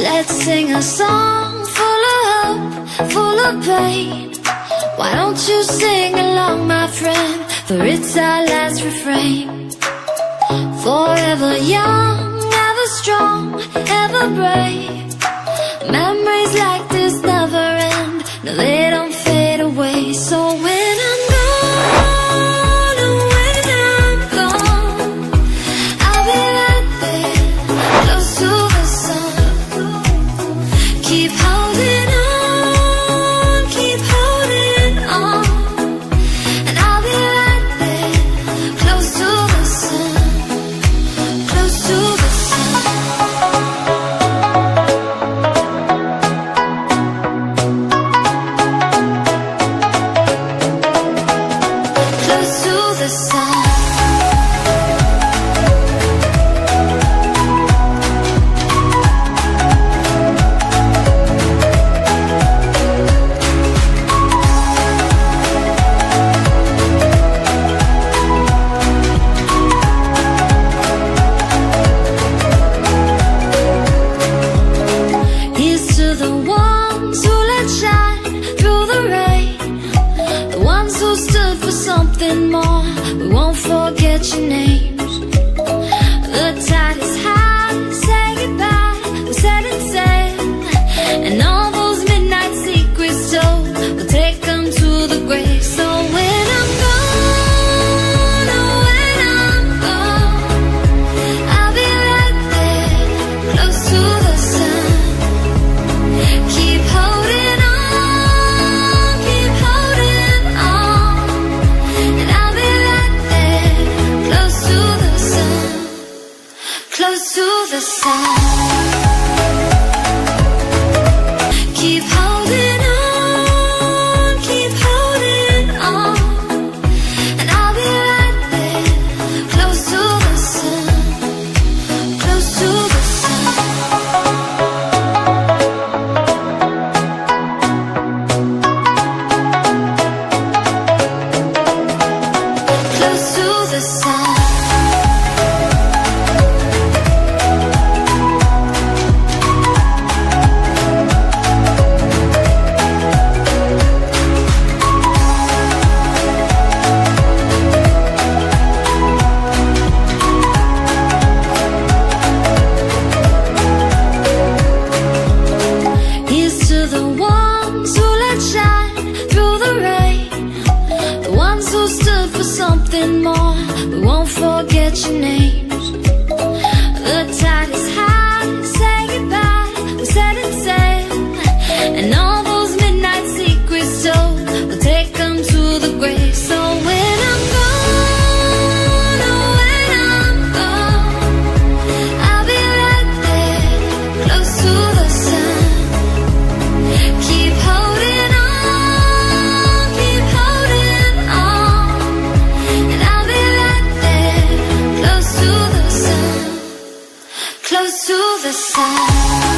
Let's sing a song full of hope, full of pain. Why don't you sing along, my friend? For it's our last refrain. Forever young, ever strong, ever brave. Memories like this never end. No, they don't fade away. So when I'm gone, oh, when I'm gone, I'll be right there, close to the sun. Keep holding on, keep holding on, and I'll be right there, close to the sun, close to the sun. Close to the sun. Here's to the ones who let shine through the rain, the ones who stood for something more. We won't forget your names. The tide is high, say goodbye, we set it sail, and all those midnight secrets told, we'll take them to the grave. So when I'm gone, oh, when I'm gone, I'll be right there, close to the sun. Keep holding on, keep holding on, and I'll be right there, close to the sun, close to the sun. Keep holding on, keep holding on, and I'll be right there, close to the sun, close to the sun. Close to the sun. Here's to the ones who let shine through the rain, the ones who stood for something more. We won't forget your names. The tide is high, say goodbye, we set it sail, and all those midnight secrets told, we'll take them to the grave. So when I'm gone, oh, when I'm gone, I'll be right there, close to the sun. Keep holding on, keep holding on, and I'll be right there, close to the sun, close to the sun.